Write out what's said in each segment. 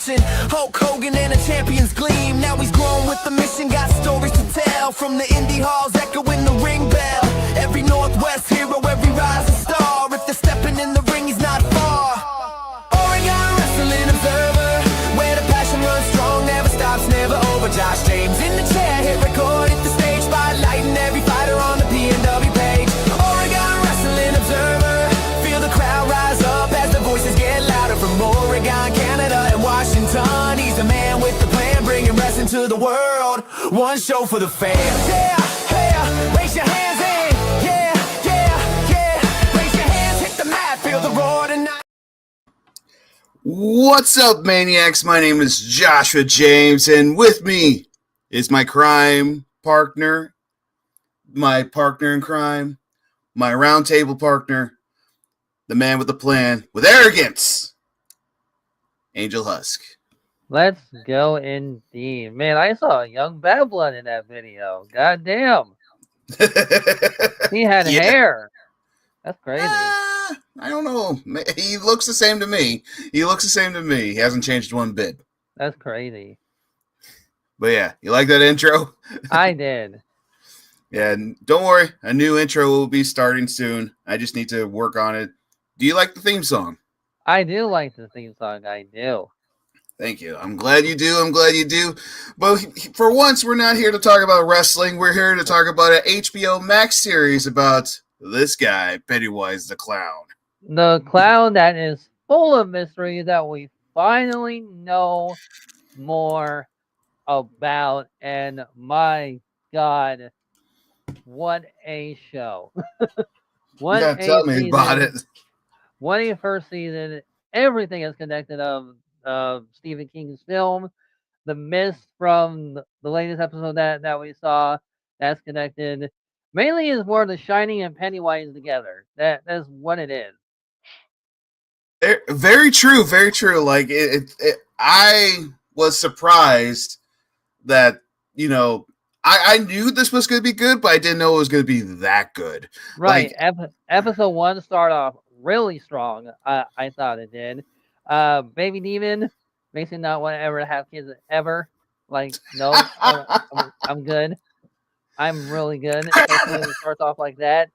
mission. Hulk Hogan and a champion's gleam. Now he's grown with the mission, got stories to tell. From the indie halls echoing the ring bell. Every Northwest hero, every rising star. If they're stepping in the ring, he's not far. Oregon Wrestling Observer, where the passion runs strong, never stops, never over. Josh James in the chair, hit record, hit the stage, spotlighting every fighter on the PNW page. Oregon Wrestling Observer, feel the crowd rise up as the voices get louder. From Oregon, Canada, and Washington, he's the man with the plan, bringing wrestling to the world. One show for the fans. Yeah, yeah, raise your hands in. Yeah, yeah, yeah, raise your hands, hit the mat, feel the roar tonight. What's up, maniacs? My name is Joshua James, and with me is my crime partner, my partner in crime, my roundtable partner, the man with the plan, with arrogance, Angel Husk. Let's go indeed. Man, I saw a young Babylon in that video. God damn. He had hair. That's crazy. I don't know. He looks the same to me. He hasn't changed one bit. That's crazy. But yeah, you like that intro? I did. Yeah, don't worry. A new intro will be starting soon. I just need to work on it. Do you like the theme song? I do like the theme song. I do. Thank you. I'm glad you do. But for once, we're not here to talk about wrestling. We're here to talk about an HBO Max series about this guy, Pennywise the Clown. The clown that is full of mystery that we finally know more about. And my God, what a show. Tell me about it. What a first season. Everything is connected of Stephen King's film. The mist from the latest episode that we saw, that's connected. Mainly is more The Shining and Pennywise together. That's what it is. Very true. Like I was surprised that, I knew this was going to be good, but I didn't know it was going to be that good. Right. Like, episode 1 started off really strong. I thought it did. Baby Demon makes me not want to ever have kids ever. Like, no, I'm good. I'm really good. Especially when it starts off like that.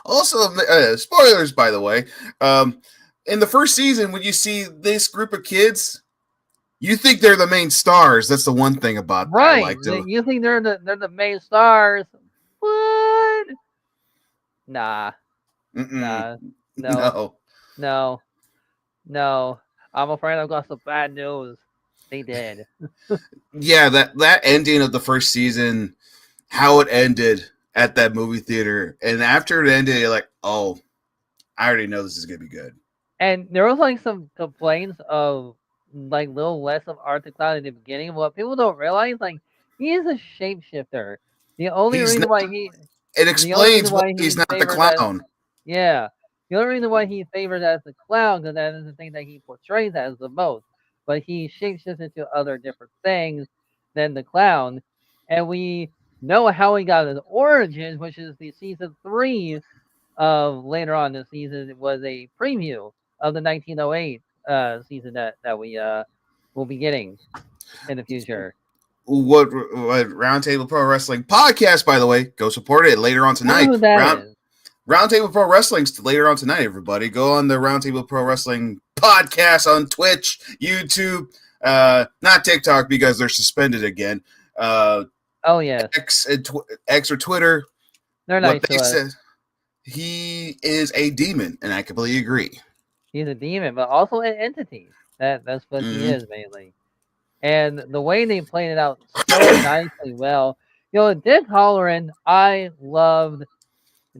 Also, spoilers, by the way. In the first season, when you see this group of kids, you think they're the main stars. That's the one thing about right. You think they're the main stars? What? Nah. Nah. No. I'm afraid I've got some bad news. They did. Yeah, that ending of the first season, how it ended at that movie theater, and after it ended, you're like, oh, I already know this is gonna be good. And there was like some complaints of like little less of Arthur Cloud in the beginning. What people don't realize, like, he is a shapeshifter. The only reason why it explains why he's not the clown. Yeah. The only reason why he's favored as the clown, because that is the thing that he portrays as the most. But he shapeshifts into other different things than the clown. And we know how he got his origins, which is the season 3 of later on this season. It was a preview of the 1908 season that we will be getting in the future. What Roundtable Pro Wrestling podcast, by the way, go support it later on tonight. Roundtable Pro Wrestling's later on tonight, everybody. Go on the Roundtable Pro Wrestling podcast on Twitch, YouTube, not TikTok because they're suspended again. Yeah. X or Twitter. They're nice to us. He is a demon, and I completely agree. He's a demon, but also an entity. That's what he is mainly. And the way they played it out so nicely well. Dick Halloran, I loved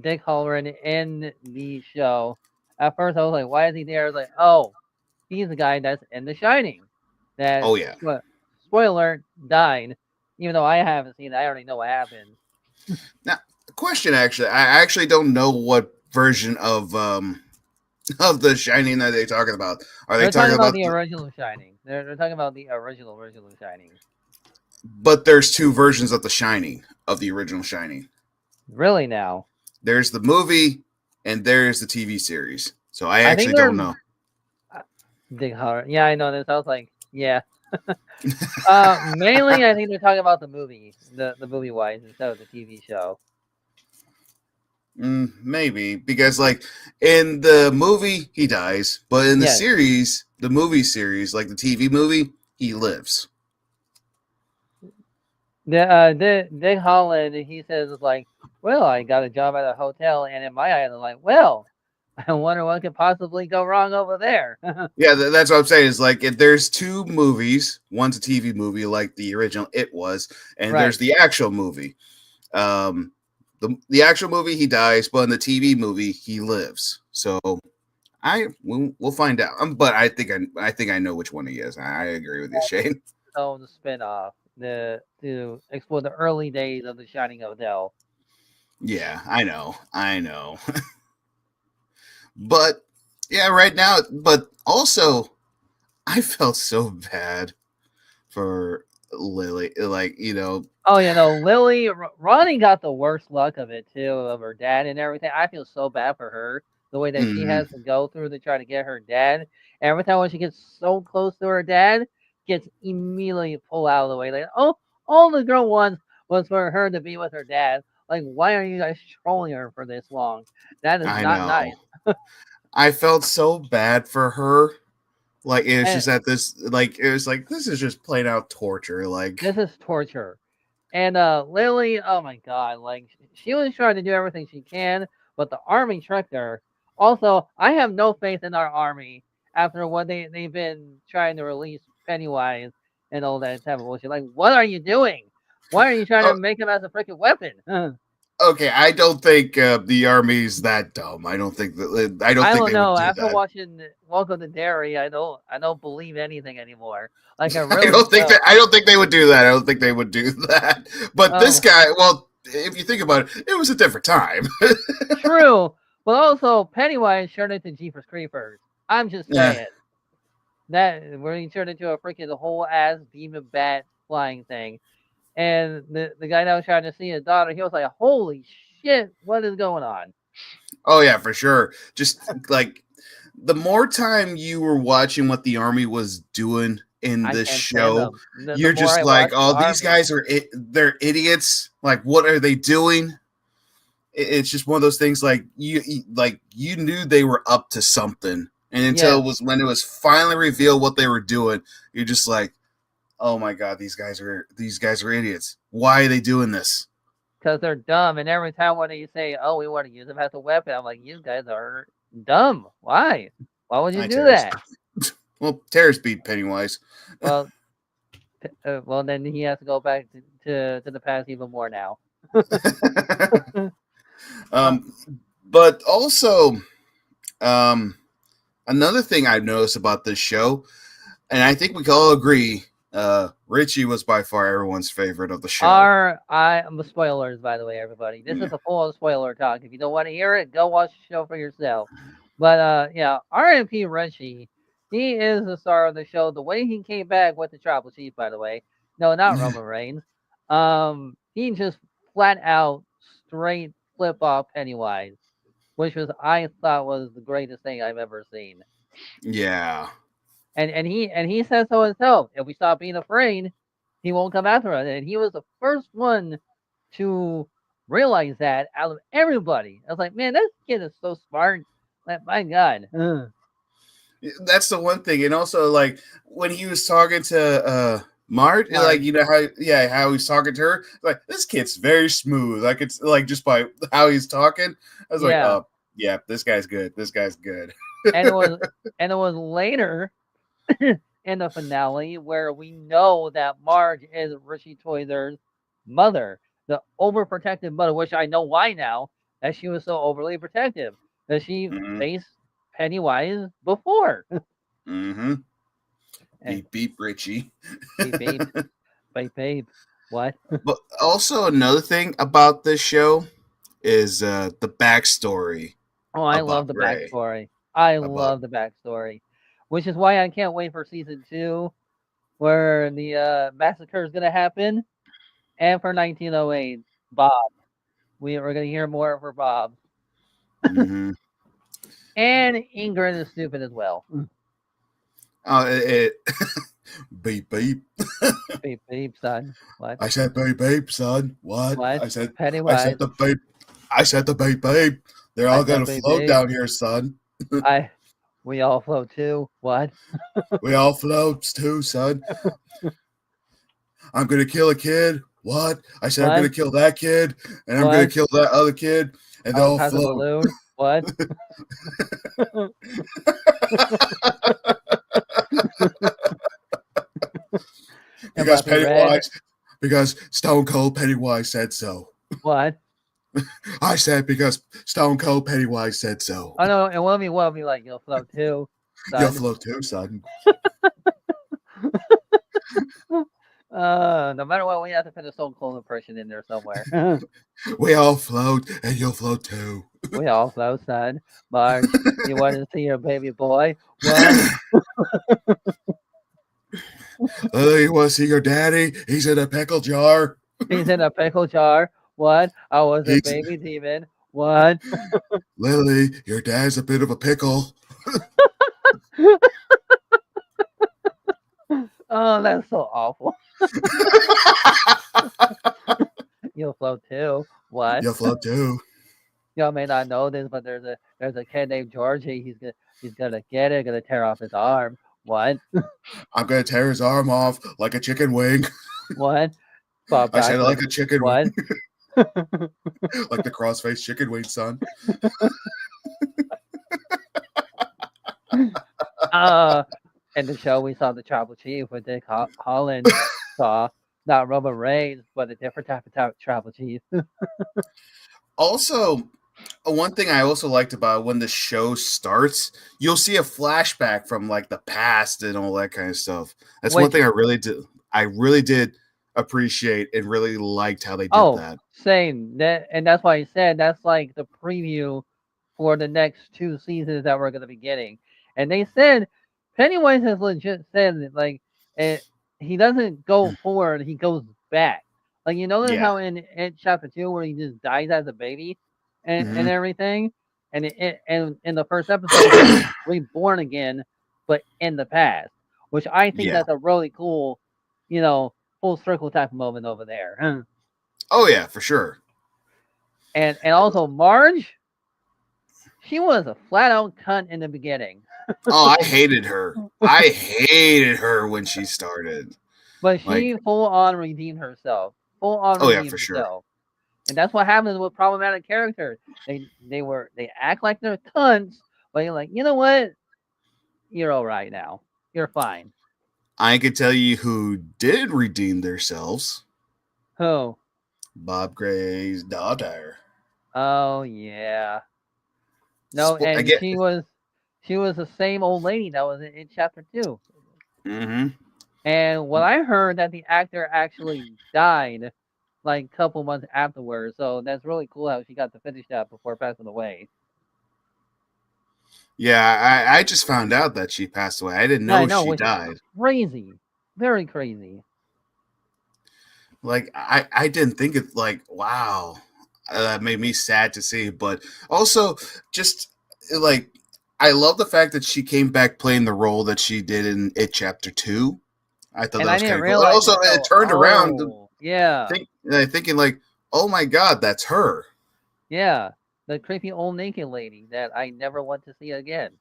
Dick Halloran in the show. At first, I was like, why is he there? I was like, oh, he's the guy that's in The Shining. That, oh, yeah. Spoiler, died. Even though I haven't seen it, I already know what happened. Now, question, actually. I actually don't know what version of The Shining that they're talking about. They're talking about the original Shining. They're talking about the original Shining. But there's 2 versions of The Shining, of the original Shining. Really now? There's the movie, and there's the TV series. So I actually don't know. Big horror. Yeah, I know this. I was like, yeah. Mainly, I think they're talking about the movie, the movie wise instead of the TV show. Maybe because like in the movie he dies, but in the Yes. series, the movie series, like the TV movie, he lives. Dick Holland, he says like, well, I got a job at a hotel, and in my eyes, I'm like, well, I wonder what could possibly go wrong over there. Yeah, that's what I'm saying. Is like if there's two movies. One's a TV movie, like the original It was, and there's Right. the actual movie. Um, the actual movie he dies, but in the TV movie he lives. So we'll find out. But I think I know which one he is. I agree with you, Shane. So the spinoff, to explore the early days of the Shining Hotel. Yeah, I know. But yeah, right now. But also, I felt so bad for Lily. Like Oh, Lily, Ronnie got the worst luck of it too, of her dad and everything. I feel so bad for her, the way that she mm, has to go through to try to get her dad. Every time when she gets so close to her dad, gets immediately pulled out of the way. Like, oh, all the girl wants was for her to be with her dad. Like, why are you guys trolling her for this long? That is I not nice. know. I felt so bad for her. Like it was And just at this. Like it was like this is just plain out torture. this Like is torture. And Lily, oh my god, like she was trying to do everything she can, but the army tricked her. Also, I have no faith in our army after what they've been trying to release Pennywise and all that type of bullshit. Like, what are you doing? Why are you trying to make him as a freaking weapon? okay, I don't think the army's that dumb. I don't I think don't they would know. do After that. watching Welcome to Derry, I don't believe anything anymore. Like I I really don't think that. don't. I don't think they would do that. I don't think they would do that. But this Um, guy, well, if you think about it, it was a different time. True, but also Pennywise turned into Jeepers Creepers. I'm just Yeah. saying that where he turned into a freaking whole ass demon bat flying thing, and the guy that was trying to see his daughter, he was like, "Holy shit, what is going on?" Oh yeah, for sure. Just like the more time you were watching what the army was doing in I this can't stand show, them. The you're more just I like, watch the oh, these army, guys they're idiots. Like, what are they doing? It's just one of those things. Like you knew they were up to something, and until yes, it was when it was finally revealed what they were doing, you're just like, oh my god, these guys are idiots. Why are they doing this? because they're dumb, and every time when they say, "Oh, we want to use them as a weapon," I'm like, "You guys are dumb. Why? Why would you I do Terrace. that?" Well, Terrace beat Pennywise. Well, well, then he has to go back to the past even more now. Uh, um, but also, um, another thing I've noticed about this show, and I think we can all agree, Richie was by far everyone's favorite of the show. I'm spoilers, by the way, everybody. This is a full spoiler talk. If you don't want to hear it, go watch the show for yourself. But yeah, RMP Richie, he is the star of the show. The way he came back with the Tribal Chief, by the way. No, not Roman Reigns. He just flat out straight flip off Pennywise, which was I thought was the greatest thing I've ever seen. Yeah. And he says so himself. If we stop being afraid, he won't come after us. And he was the first one to realize that out of everybody. I was like, man, this kid is so smart. Like, my God. That's the one thing. And also, like, when he was talking to Mart, like, Marge. how he's talking to her, like, this kid's very smooth. Like, it's like just by how he's talking, I was like, Yeah. oh, yeah, this guy's good. This guy's good. And it was later in the finale where we know that Marge is Richie Toyer's mother, the overprotective mother, which I know why now, that she was so overly protective, that she Mm-hmm. faced Pennywise before. Mm-hmm. And Beep, beep, Richie. beep, beep, beep, beep. What? But also, another thing about this show is the backstory Oh, I about love the Ray. backstory. I About love the backstory, which is why I can't wait for season 2, where the massacre is gonna happen, and for 1908, Bob. We're gonna hear more for Bob, mm-hmm. and Ingrid is stupid as well. It beep beep. Beep beep, son. What? I said beep beep, son. What? What? I said Pennywise. the beep. I said the beep beep. They're I all said gonna beep float beep. down here, son. I. We all float too. What? We all floats too, son. I'm gonna kill a kid. What? I said I'm gonna What? kill that kid, and I'm gonna What? kill that other kid, and they I'll all pass a float. balloon. What? Am I Because be red? because Stone Cold Pennywise said so. What? I said because Stone Cold Pennywise said so. Oh no, and one will be like, you'll float too, You'll son. float too, son. No matter what, we have to put a Stone Cold impression in there somewhere. We all float, and you'll float too. We all float, son. Marge, you want to see your baby boy? What? You want to see your daddy? He's in a pickle jar. He's in a pickle jar. What? I was a He's baby demon. What? Lily. Your dad's a bit of a pickle. Oh, that's so awful. You'll float too. What? You'll float too. Y'all may not know this, but there's a kid named Georgie. He's gonna get it. Gonna tear off his arm. What? I'm gonna tear his arm off like a chicken wing. What? Bob I said Dyson. like a chicken What? wing. Like the cross-faced chicken wing, son. In the show we saw the Tribal Chief with Dick Holland saw not Roman Reigns, but a different type of Tribal Chief. Also, one thing I also liked about when the show starts, you'll see a flashback from like the past and all that kind of stuff. That's one thing I really did. I really did appreciate and really liked how they did that. Same. And that's why I said that's like the preview for the next 2 seasons that we're going to be getting. And they said Pennywise has legit said that, like, he doesn't go forward, he goes back. Like, you notice how in chapter 2 where he just dies as a baby and everything, and in the first episode he's reborn again, but in the past, which I think that's a really cool, full circle type of moment over there. Oh yeah, for sure. And also Marge, she was a flat out cunt in the beginning. Oh, I hated her. I hated her when she started. But she full on redeemed herself. Full on redeemed herself. Sure. And that's what happens with problematic characters. They act like they're cunts, but you're like, you know what? You're all right now. You're fine. I could tell you who did redeem themselves. Who? Bob Gray's daughter. Oh yeah. No, and she was the same old lady that was in chapter 2. Mm-hmm. And what I heard that the actor actually died like a couple months afterwards. So that's really cool how she got to finish that before passing away. Yeah, I just found out that she passed away. I didn't know she died. Crazy. Very crazy. Like, I didn't think it, like, wow. That made me sad to see. But also, just, like, I love the fact that she came back playing the role that she did in It Chapter 2. I thought that was kind of cool. Also, it turned around. Yeah. Thinking, like, oh my God, that's her. Yeah. The creepy old naked lady that I never want to see again.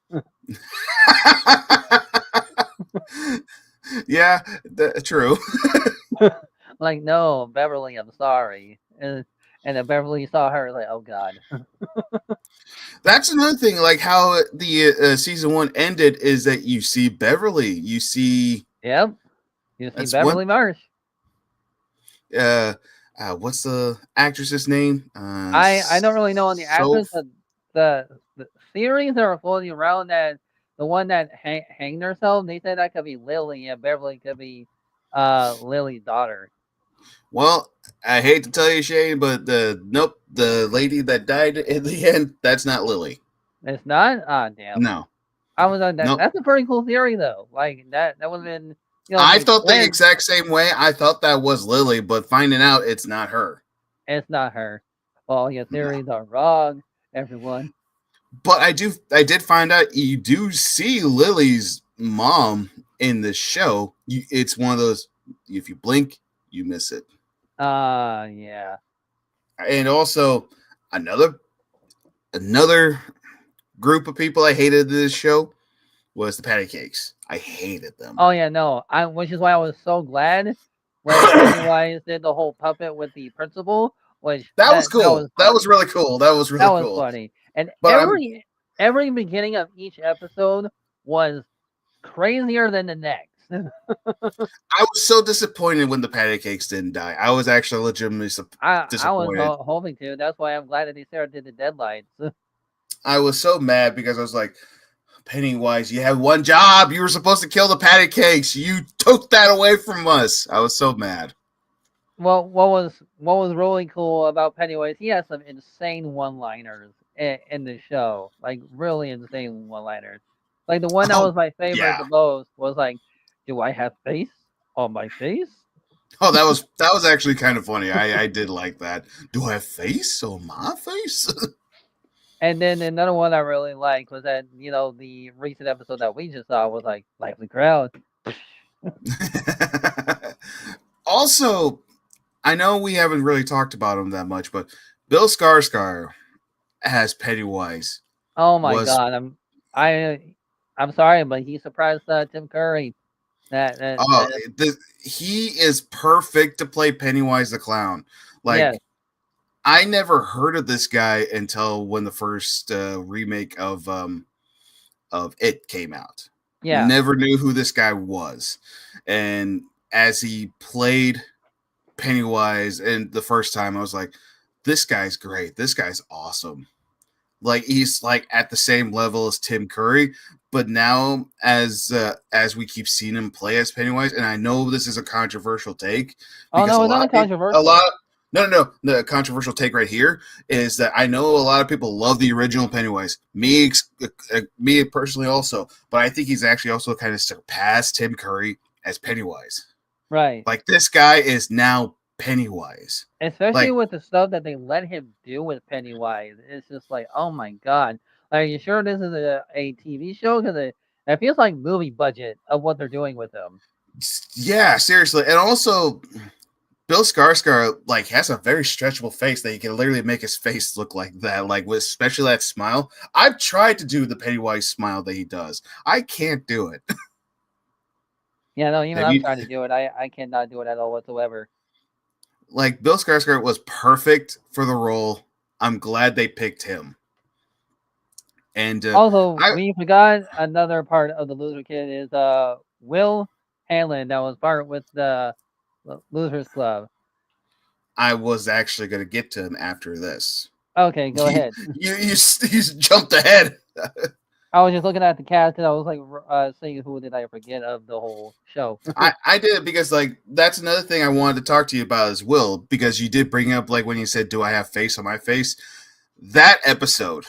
Yeah, true. Like, no, Beverly, I'm sorry. And then Beverly saw her, like, oh God. That's another thing, like how the season 1 ended is that you see Beverly. You see... Yep. You see Beverly Marsh. What's the actress's name? I don't really know on the actress, but the theories that are floating around that the one that hanged herself, they said that could be Lily, and Beverly could be Lily's daughter. Well, I hate to tell you, Shane, but the lady that died in the end, that's not Lily. It's not? Ah, damn. No. I was on that. Nope. That's a pretty cool theory, though. Like that would have been. I thought the exact same way. I thought that was Lily, but finding out it's not her. It's not her. Well, your theories are wrong, everyone. But I did find out you do see Lily's mom in this show, it's one of those, if you blink, you miss it. Yeah. And also another group of people I hated this show was the patty cakes. I hated them. Oh yeah, no. Which is why I was so glad when Pennywise did the whole puppet with the principal, which That was that cool. was That was funny. really cool. That was That really was cool. funny. And But every beginning of each episode was crazier than the next. I was so disappointed when the patty cakes didn't die. I was actually legitimately I was disappointed. hoping to. That's why I'm glad that they started the deadlines. I was so mad because I was like, Pennywise, you had one job. You were supposed to kill the patty cakes. You took that away from us. I was so mad. Well, what was really cool about Pennywise? He has some insane one-liners in the show, like really insane one-liners. Like the one that Oh was my favorite yeah. the most was like, "Do I have face on my face?" Oh, that was actually kind of funny. I did like that. Do I have face on my face? And then another one I really liked was that the recent episode that we just saw was like lively crowd. Also, I know we haven't really talked about him that much, but Bill Skarsgård as Pennywise Oh my was god, I'm sorry, but he surprised Tim Curry. oh That he is perfect to play Pennywise the clown. Yes, Like I never heard of this guy until when the first remake of It came out. yeah. Never knew who this guy was, and as he played Pennywise and the first time, I was like, this guy's great. This guy's awesome. Like he's like at the same level as Tim Curry, but now as we keep seeing him play as Pennywise, and I know this is a controversial take Oh because no, a it's lot not of people, a controversial. lot the controversial take right here is that I know a lot of people love the original Pennywise, me personally also, but I think he's actually also kind of surpassed Tim Curry as Pennywise. Right. Like this guy is now Pennywise. Especially Like with the stuff that they let him do with Pennywise. It's just like, oh my god. Like, are you sure this is a TV show? Because it feels like movie budget of what they're doing with him. yeah, seriously, and also Bill Skarsgård like has a very stretchable face that you can literally make his face look like that, like with especially that smile. I've tried to do the Pennywise smile that he does. I can't do it. Yeah, no, even Have I'm you trying to do it. I cannot do it at all whatsoever. like Bill Skarsgård was perfect for the role. I'm glad they picked him. And Also, I we forgot another part of the Loser Kid is Will Hanlon that was part with the Losers Club. I was actually going to get to him after this. Okay, go ahead. You jumped ahead. I was just looking at the cast and I was like seeing who did I forget of the whole show. I did it because like that's another thing I wanted to talk to you about as well, because you did bring up like when you said, do I have face on my face? That episode,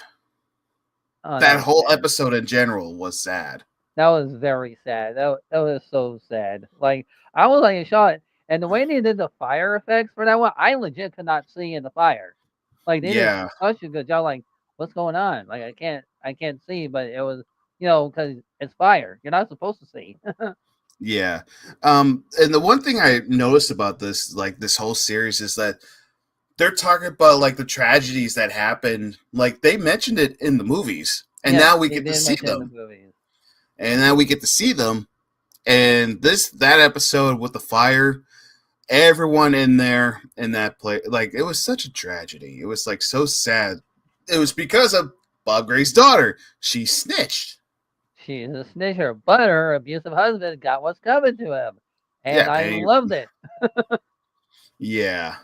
Oh, that that was whole sad. episode in general was sad. That was very sad. That was so sad. Like I was like shocked, and the way they did the fire effects for that one, I legit could not see in the fire. Like they did Yeah, such a good job. Like what's going on? Like I can't see, but it was because it's fire. You're not supposed to see. yeah. And the one thing I noticed about this, like this whole series, is that they're talking about like the tragedies that happen. Like they mentioned it in the movies, and Yes, now we they get to did see mention it in the them. movies. And now we get to see them. And that episode with the fire, everyone in there in that place, like it was such a tragedy. It was like so sad. It was because of Bob Gray's daughter. She snitched. She's a snitcher, but her abusive husband got what's coming to him, and Yeah, I Penny. loved it. Yeah.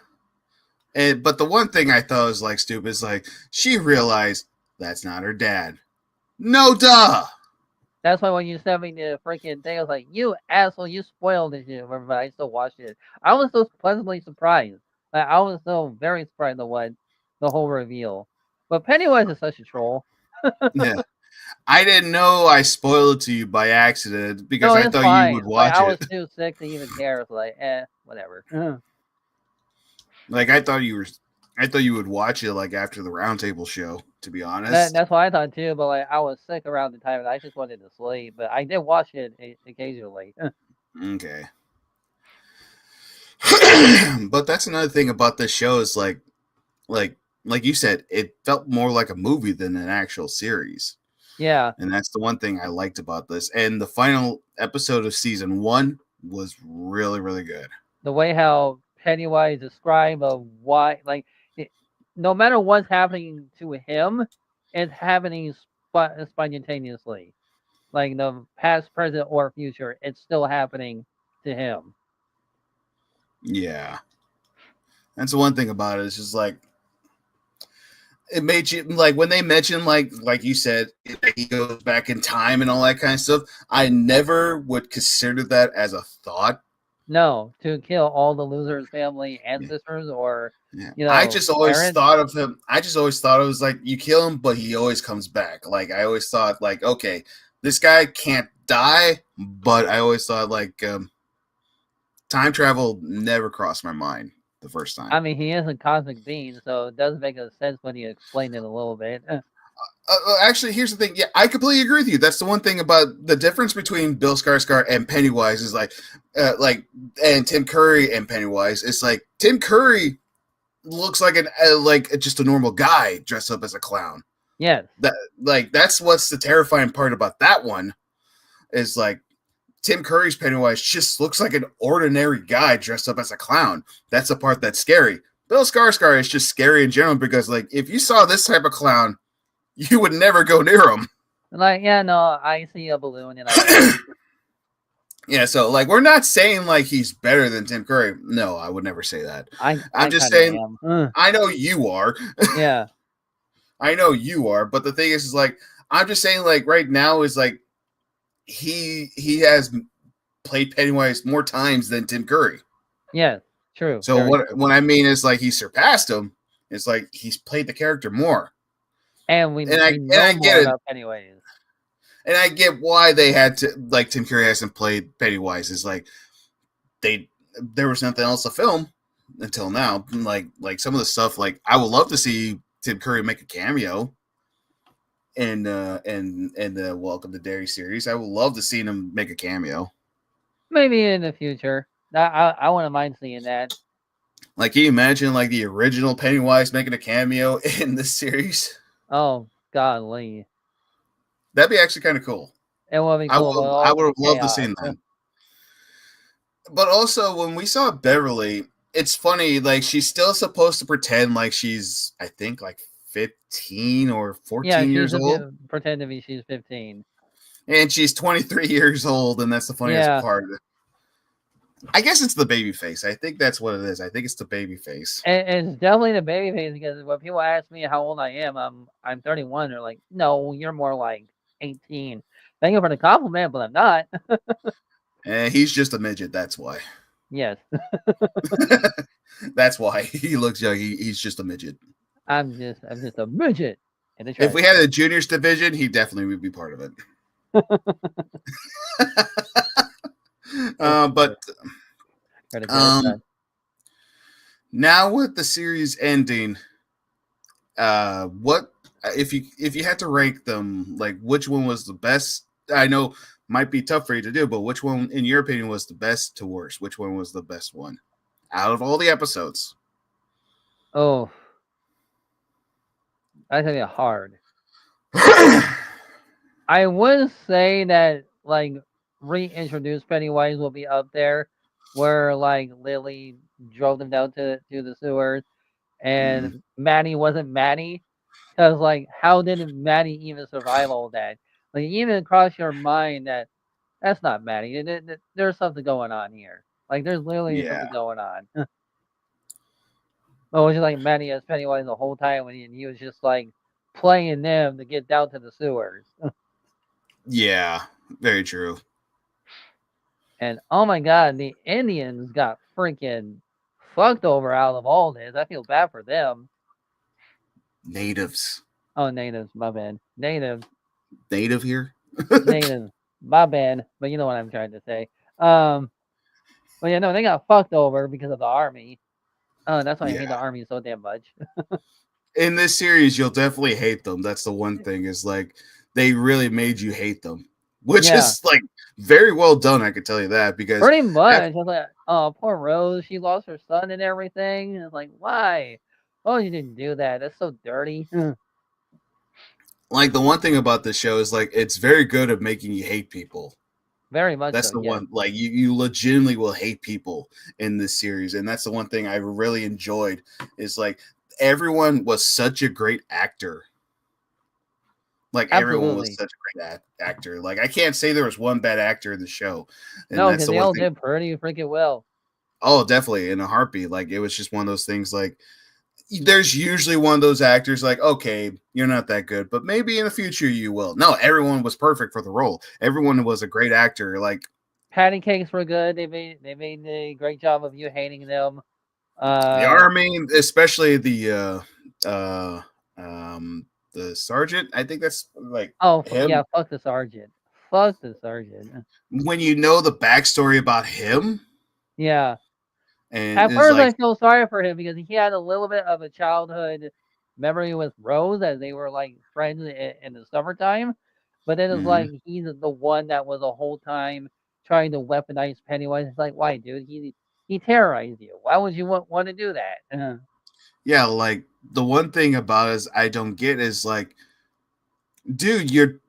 And but the one thing I thought was like stupid is like she realized that's not her dad. No duh. That's why when you sent me the freaking thing, I was like, "You asshole! You spoiled this shit." But I still watched it. I was so pleasantly surprised. Like, I was so very surprised at what the whole reveal. But Pennywise is such a troll. Yeah. I didn't know I spoiled it to you by accident because No, I it's thought you would fine. Like watch I was it. too sick to even care. It's like, whatever. Like I thought you would watch it like after the roundtable show. to be honest. That's what I thought too. But like, I was sick around the time, and I just wanted to sleep. But I did watch it occasionally. Okay. But that's another thing about this show is like like you said, it felt more like a movie than an actual series. Yeah, And that's the one thing I liked about this. And the final episode of season 1 was really, really good. the way how Pennywise described of why, like, it, no matter what's happening to him, it's happening spontaneously. Like the past, present, or future, it's still happening to him. Yeah. That's the one thing about it. It's just like it made you like when they mention like you said he goes back in time and all that kind of stuff. I never would consider that as a thought. No, to kill all the losers' family Yeah. ancestors or Yeah. I just always parents. thought of him. I just always thought it was like you kill him, but he always comes back. Like I always thought, like okay, this guy can't die, but I always thought like time travel never crossed my mind the first time. I mean, he is a cosmic being, so it does make a sense when you explain it a little bit. Actually, here's the thing. Yeah, I completely agree with you. That's the one thing about the difference between Bill Skarsgård and Pennywise is and Tim Curry and Pennywise. It's like Tim Curry looks like just a normal guy dressed up as a clown. Yes. That's what's the terrifying part about that one is like Tim Curry's Pennywise just looks like an ordinary guy dressed up as a clown. That's the part that's scary. Bill Skarsgård is just scary in general because like if you saw this type of clown, you would never go near him. Like, yeah, no, I see a balloon and I Yeah, so like we're not saying like he's better than Tim Curry. No, I would never say that. I'm just saying I know you are. Yeah. I know you are, but the thing is like I'm just saying like right now is like he has played Pennywise more times than Tim Curry. Yeah, true. So what I mean is like he surpassed him. It's like he's played the character more. And we know more about Pennywise. And I get why they had to like Tim Curry hasn't played Pennywise. Is like there was nothing else to film until now. Like some of the stuff like I would love to see Tim Curry make a cameo in the Welcome to Derry series. I would love to see him make a cameo. Maybe in the future. I wouldn't mind seeing that. Like, can you imagine like the original Pennywise making a cameo in this series? Oh, golly. That'd be actually kind of cool. It would be cool. I would have loved to see that. But also, when we saw Beverly, it's funny. Like, she's still supposed to pretend like she's, I think, like 15 or 14 years old. Pretend to be she's 15. And she's 23 years old, and that's the funniest part. I guess it's the baby face. I think that's what it is. I think it's the baby face. It's definitely the baby face because when people ask me how old I am, I'm 31. They're like, no, you're more like 18. Thank you for the compliment, but I'm not. And he's just a midget. That's why. Yes. That's why he looks young. He's just a midget. I'm just a midget. If we had a juniors division, he definitely would be part of it. But now with the series ending, what if you had to rank them, like which one was the best? I know might be tough for you to do, but which one in your opinion was the best to worst? Which one was the best one out of all the episodes? Oh, I think it's hard. I would say that like reintroduce Pennywise will be up there, where like Lily drove them down to the sewers, and Maddie wasn't Maddie, because like how did Maddie even survive all that? Like even cross your mind that that's not Maddie. There's something going on here. Like there's literally something going on. But it was just like Maddie as Pennywise the whole time when he was just like playing them to get down to the sewers. Yeah, very true. And oh my god, the Indians got freaking fucked over out of all this. I feel bad for them. Natives. Oh, natives, my bad. Natives. Native here? Natives. My bad. But you know what I'm trying to say. But yeah, no, they got fucked over because of the army. Oh, that's why I hate the army so damn much. in this series, you'll definitely hate them. That's the one thing is like they really made you hate them, which Yeah, is like very well done. I can tell you that because pretty much. I was like, oh, poor Rose. She lost her son and everything. And it's like, why? Oh, you didn't do that. That's so dirty. like the one thing about this show is like it's very good at making you hate people. Very much That's so. the Yes, one. Like you legitimately will hate people in this series, and that's the one thing I really enjoyed. Is like everyone was such a great actor. Like everyone was absolutely. such a great actor. Like I can't say there was one bad actor in the show, and No, that's because the they one all thing. did pretty freaking well. Oh, definitely in a heartbeat. Like it was just one of those things. Like there's usually one of those actors. Like okay, you're not that good, but maybe in the future you will. No, everyone was perfect for the role. Everyone was a great actor. Like Patty cakes were good. They made a great job of you hating them. the Uh army, especially uh the sergeant. I think that's like oh him. yeah, fuck the sergeant. Fuck the sergeant. When you know the backstory about him, Yeah. and At is first, like, I feel sorry for him because he had a little bit of a childhood memory with Rose as they were like friends in the summertime. But then it's mhm. like he's the one that was the whole time trying to weaponize Pennywise. It's like, why, dude? He terrorized you. Why would you want to do that? Yeah, like the one thing about it is I don't get is like, dude,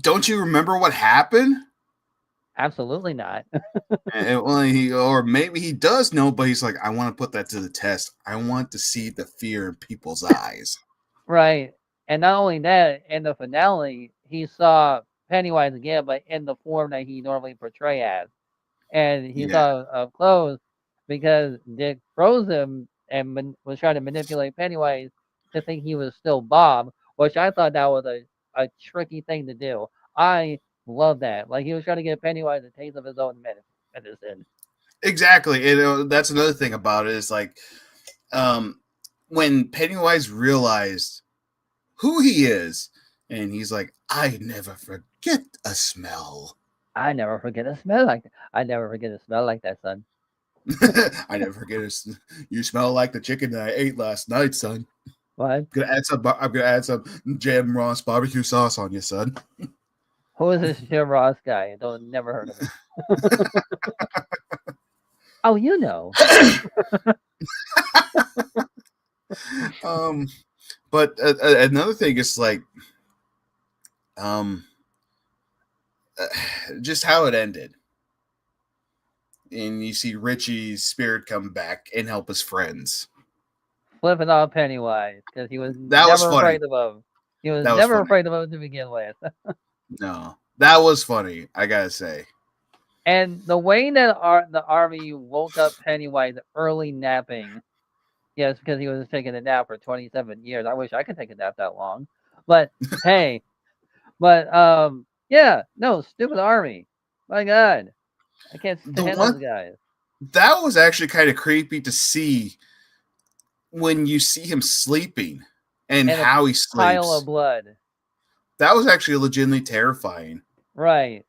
don't you remember what happened? Absolutely not. Well, or maybe he does know, but he's like, I want to put that to the test. I want to see the fear in people's eyes. Right. And not only that, in the finale, he saw Pennywise again, but in the form that he normally portray as. And he Yeah, saw up close because Dick froze him and was trying to manipulate Pennywise to think he was still Bob, which I thought that was a tricky thing to do. I love that. Like he was trying to get Pennywise a taste of his own medicine. exactly. And that's another thing about it is like, um, when Pennywise realized who he is, and he's like, I never forget a smell. I never forget a smell like that. I never forget a smell like that, son. I never forget it. You smell like the chicken that I ate last night, son. What? I'm gonna add some Jam Ross barbecue sauce on you, son. Who is this Jim Ross guy? I don't never heard of him. Oh, you know. um, but another thing is like, um, just how it ended, and you see Richie's spirit come back and help his friends. Flipping off Pennywise because he was That was never funny. afraid of him. He was That was never funny. afraid of him to begin with. No, that was funny. I gotta say. And the way that the army woke up Pennywise early napping, yes, because he was taking a nap for 27 years. I wish I could take a nap that long. But hey, but yeah, no, stupid army. My God, I can't The stand one those guys. that was actually kind of creepy to see when you see him sleeping and And a how he pile of sleeps. blood. That was actually legitimately terrifying. Right.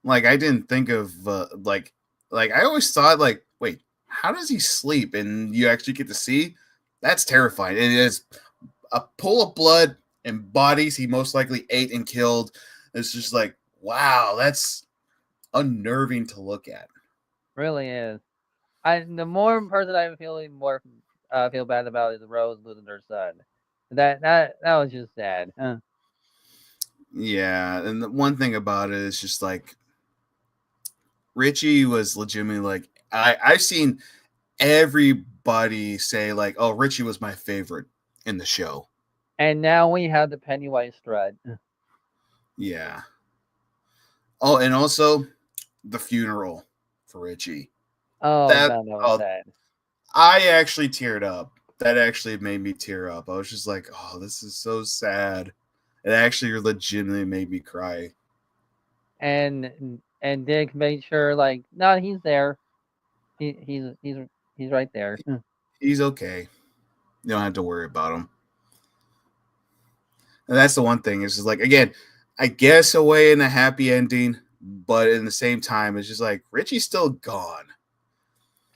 Like I didn't think of like I always thought like, wait, how does he sleep? And you actually get to see. That's terrifying. It is a pool of blood and bodies he most likely ate and killed. It's just like, wow, that's unnerving to look at. Really is. The more person I'm feeling more feel bad about is Rose losing her son. That was just sad. Yeah, and the one thing about it is just like Richie was legitimately like I've seen everybody say like, "Oh, Richie was my favorite in the show." And now we have the Pennywise thread. Yeah. Oh, and also the funeral for Richie. Oh That god, that was oh, sad. I actually teared up. That actually made me tear up. I was just like, "Oh, this is so sad." It actually legitimately made me cry. And Dick made sure like, no, he's there. He's right there. He's okay. You don't have to worry about him. And that's the one thing. It's just like again, I guess away in a happy ending, but in the same time, it's just like Richie's still gone.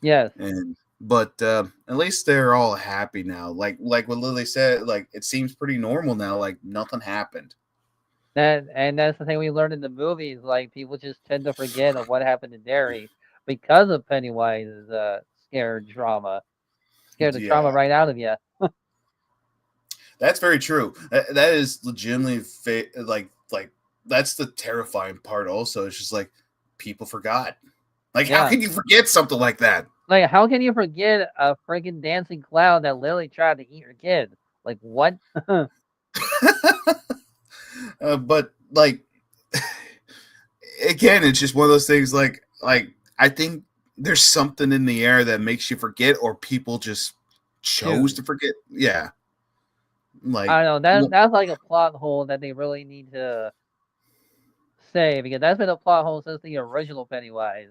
Yes. And But at least they're all happy now. Like what Lily said, like it seems pretty normal now. Like nothing happened. That's the thing we learned in the movies. Like people just tend to forget of what happened in Derry because of Pennywise's scared the Yeah, trauma right out of you. that's very true. That is legitimately like that's the terrifying part. Also, it's just like people forgot. Like, how Yeah. can you forget something like that? Like, how can you forget a freaking dancing clown that literally tried to eat your kid? Like, what? But like again, it's just one of those things. Like I think there's something in the air that makes you forget, or people just chose Choose. to forget. Yeah, like I don't know. That's like a plot hole that they really need to say because that's been a plot hole since the original Pennywise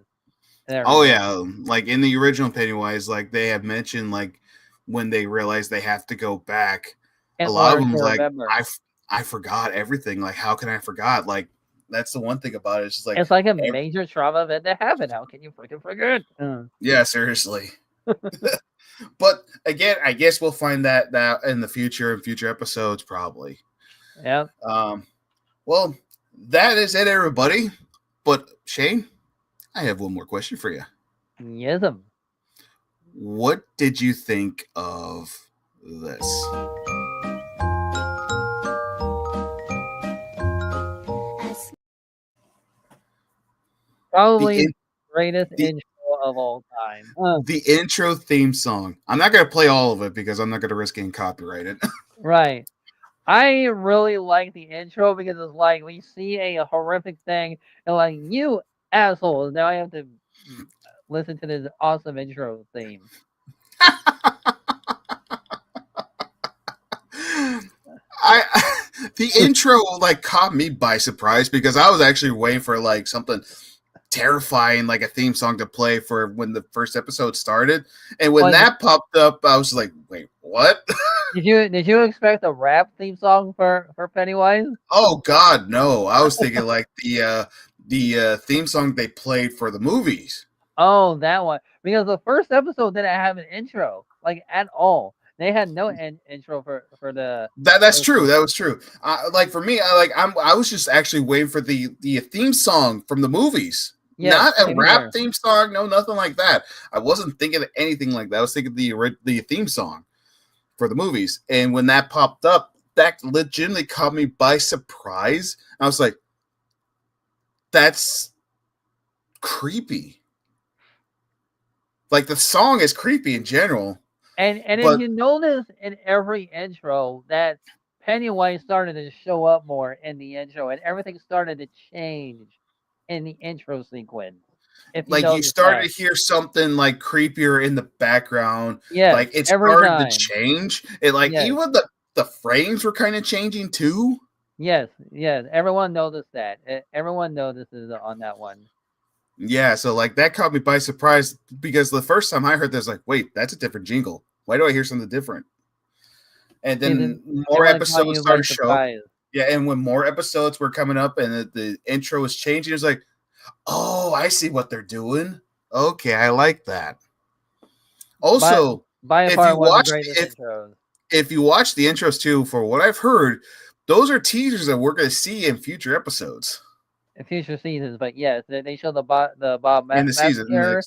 and oh everything. yeah, like in the original Pennywise, like they have mentioned, like when they realize they have to go back, a In lot of order them to like remember. I forgot everything. Like how can I forgot? Like that's the one thing about it. It's just like It's like a ev- major trauma event that happened. How can you freaking forget? yeah, seriously. But again, I guess we'll find that in the future in future episodes probably. Yep. Um, well, that is it, everybody. But Shane, I have one more question for you. Yism. What did you think of this? The Probably in, the greatest the intro of all time. the intro theme song. I'm not gonna play all of it because I'm not gonna risk getting copyrighted. Right. I really like the intro because it's like we see a horrific thing and like you assholes. Now I have to listen to this awesome intro theme. I the intro like caught me by surprise because I was actually waiting for like something terrifying like a theme song to play for when the first episode started, and when Like, that popped up I was like, wait, what? did you expect a rap theme song for Pennywise? Oh god, no. I was thinking like the theme song they played for the movies. Oh, that one. Because the first episode didn't have an intro like at all. They had no intro for the That's first true. one. That was true. Like for me, I was just actually waiting for the theme song from the movies, Yes, not a same rap here. theme song. No, nothing like that. I wasn't thinking of anything like that. I was thinking the theme song for the movies, and when that popped up, that legitimately caught me by surprise. I was like, "That's creepy." Like the song is creepy in general, And if but you notice in every intro that Pennywise started to show up more in the intro and everything started to change in the intro sequence. If you like you notice started that. to hear something like creepier in the background. Yes, Like it every started to time. change. It like Yes. even the frames were kind of changing too. Yes, yes. Everyone noticed that. Everyone notices on that one. Yeah, so like that caught me by surprise because the first time I heard this, like, wait, that's a different jingle. Why do I hear something different? And See, then it more really caught episodes you by started to show up. surprise. Yeah, and when more episodes were coming up and the intro was changing, it was like, oh, I see what they're doing. Okay, I like that. By Also, by if far you one of the watch greatest intros. if you watch the intros too, for what I've heard, those are teasers that we're going to see in future episodes In future seasons, but yes, they show the Bob in the season. Massacre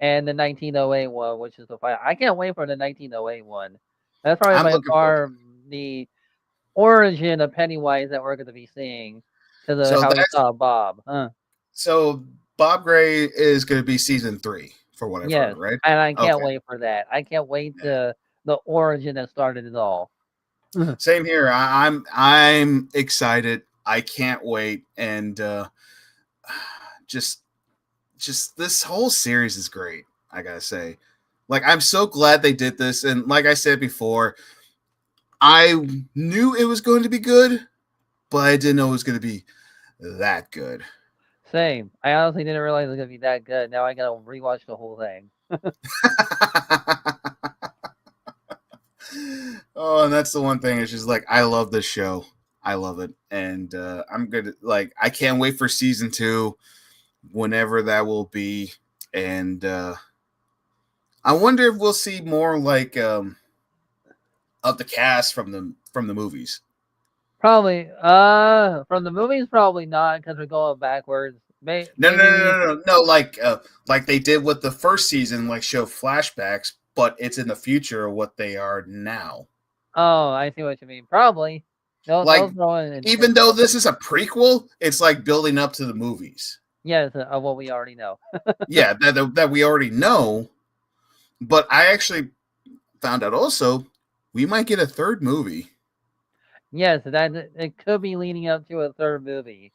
and the 1908 one, which is the fight. I can't wait for the 1908 one. That's probably I'm by looking forward to far it. the origin of Pennywise that we're going to be seeing to the So how he that's saw Bob. Huh. so Bob Gray is going to be season 3 for what I've heard, Yes, right? and I can't Okay. wait for that. I can't wait Yeah. to the origin that started it all. Same here. I'm excited. I can't wait, and just just this whole series is great. I gotta say, like I'm so glad they did this, and like I said before, I knew it was going to be good, but I didn't know it was going to be that good. Same. I honestly didn't realize it was gonna be that good. Now I gotta rewatch the whole thing. Oh, and that's the one thing. It's just like I love this show. I love it, and I'm good. Like I can't wait for season 2, whenever that will be. And I wonder if we'll see more like of the cast from the movies. Probably. From the movies, probably not because we're going backwards. No, no, no, Maybe. no, no, no. Like they did with the first season, like show flashbacks, but it's in the future of what they are now. Oh, I see what you mean. Probably. They'll Like, throw in. even though this is a prequel, it's like building up to the movies. Yes, of what we already know. Yeah, that we already know. But I actually found out also we might get a third movie. Yes, that it could be leading up to a third movie.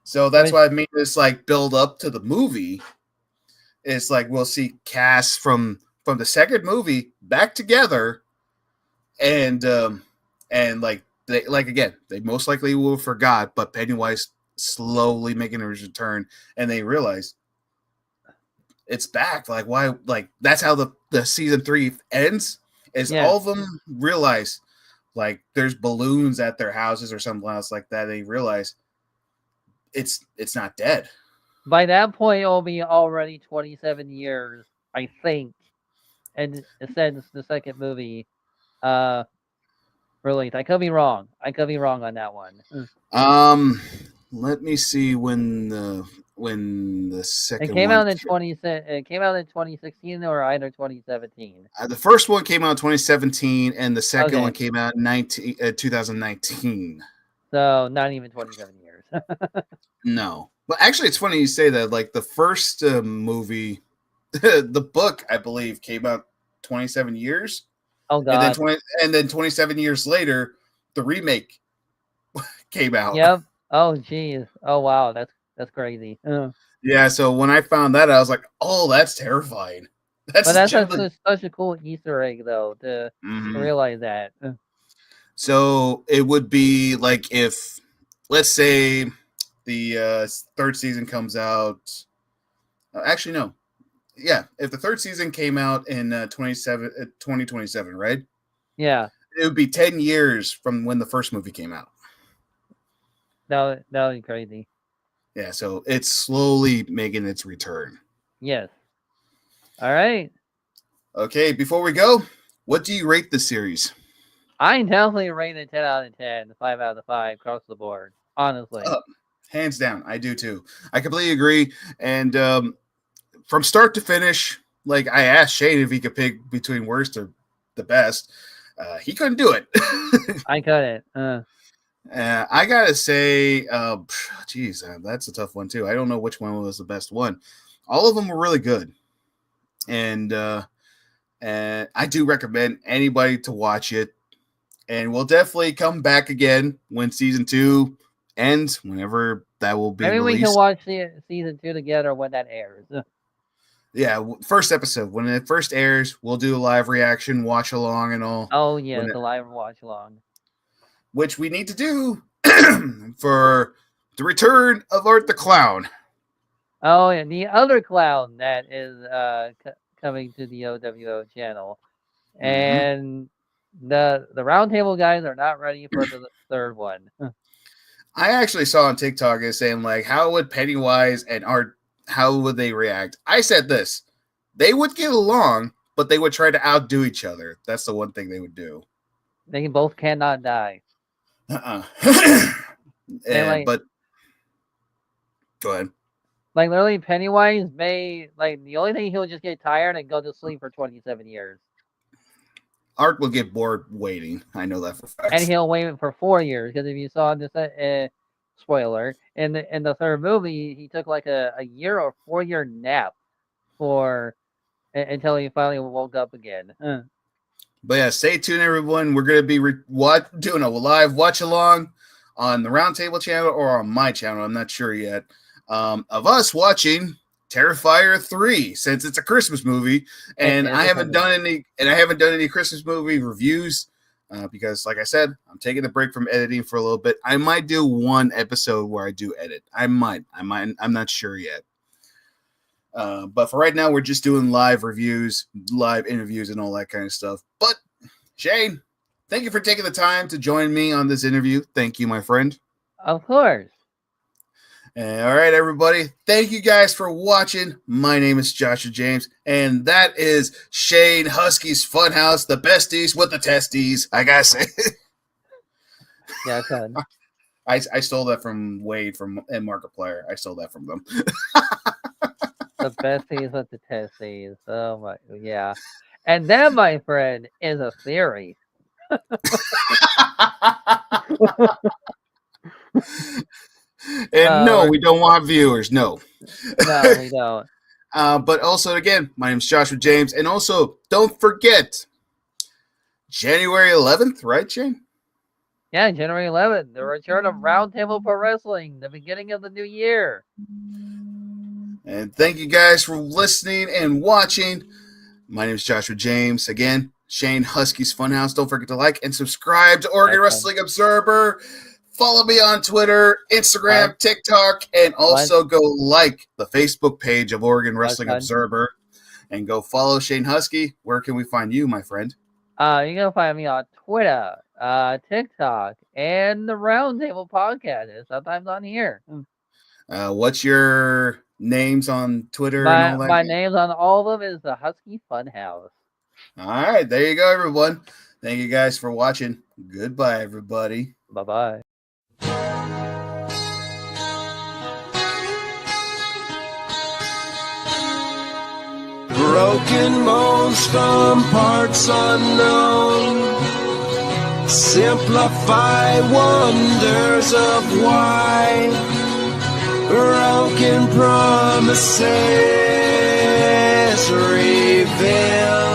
So that's why I mean this like build up to the movie. It's like we'll see casts from the second movie back together, and like they most likely will have forgot, but Pennywise slowly making his return, and they realize it's back. Like why? Like that's how the season 3 ends. Is all of them realize like there's balloons at their houses or something else like that. They realize it's not dead. By that point, it'll be already 27 years, I think, and since the second movie released. I could be wrong. I could be wrong on that one. Let me see when the second It came one out in 2016 or either 2017. The first one came out in 2017, and the second Okay. one came out in 2019. So not even 27 years. No, but actually, it's funny you say that. Like the first movie, the book, I believe, came out 27 years. Oh God. And then 27 years later, the remake came out. Yep. Oh geez. Oh wow. That's crazy. Yeah. So when I found that, I was like, "Oh, that's terrifying." But that's such a cool Easter egg, though, to realize that. So it would be like if, let's say, the third season comes out. Actually, no. Yeah, if the third season came out in 2027, right? Yeah. It would be 10 years from when the first movie came out. That would be crazy. Yeah, so it's slowly making its return. Yes. All right. Okay, before we go, what do you rate this series? I definitely rate it 10 out of 10, 5 out of 5 across the board. Honestly. Hands down, I do too. I completely agree. And from start to finish, like I asked Shane if he could pick between worst or the best. He couldn't do it. I couldn't. I gotta say, geez, that's a tough one too. I don't know which one was the best one. All of them were really good, and I do recommend anybody to watch it. And we'll definitely come back again when season 2 ends, whenever that will be. Maybe released. we can watch season 2 together when that airs. Yeah, first episode when it first airs, we'll do a live reaction, watch along, and all. Oh yeah, the live watch along, which we need to do for the return of Art the Clown. Oh, and the other clown that is coming to the oWo channel, and the roundtable guys are not ready for the third one. I actually saw on TikTok is saying like, how would Pennywise and Art, how would they react? I said this: they would get along, but they would try to outdo each other. That's the one thing they would do. They both cannot die. But go ahead. Like literally, Pennywise may the only thing he'll just get tired and go to sleep for 27 years. Art will get bored waiting. I know that for a fact. And he'll wait for 4 years because if you saw this, spoiler, in the third movie, he took like a year or 4-year nap until he finally woke up again. But yeah, stay tuned, everyone. We're gonna be doing a live watch along on the Roundtable channel or on my channel. I'm not sure yet. Of us watching Terrifier 3, since it's a Christmas movie, and I haven't done any Christmas movie reviews because, like I said, I'm taking a break from editing for a little bit. I might do one episode where I do edit. I might. I'm not sure yet. But for right now, we're just doing live reviews, live interviews, and all that kind of stuff. But Shane, thank you for taking the time to join me on this interview. Thank you, my friend. Of course. All right, everybody. Thank you guys for watching. My name is Joshua James, and that is Shane Husky's Funhouse, the besties with the testes. I gotta say, Yeah, good. I stole that from Wade from Markiplier. I stole that from them. The besties with the testes. Oh my, yeah. And that, my friend, is a theory. And no, We're- we don't want viewers. No. no, we don't. But also, again, my name is Joshua James. And also, don't forget, January 11th, right, Shane? Yeah, January 11th, the return of Roundtable Pro Wrestling, the beginning of the new year. And thank you guys for listening and watching. My name is Joshua James. Again, Shane Husky's Funhouse. Don't forget to like and subscribe to Oregon Wrestling Observer. Follow me on Twitter, Instagram, TikTok, and also go like the Facebook page of Oregon Wrestling Observer. And go follow Shane Husky. Where can we find you, my friend? You can find me on Twitter, TikTok, and the Roundtable Podcast. And sometimes on here. What's your names on Twitter and all that? My names on all of them is the Husky Funhouse. All right, there you go, everyone. Thank you guys for watching. Goodbye, everybody. Bye-bye. Broken bones from parts unknown simplify wonders of why broken promises reveal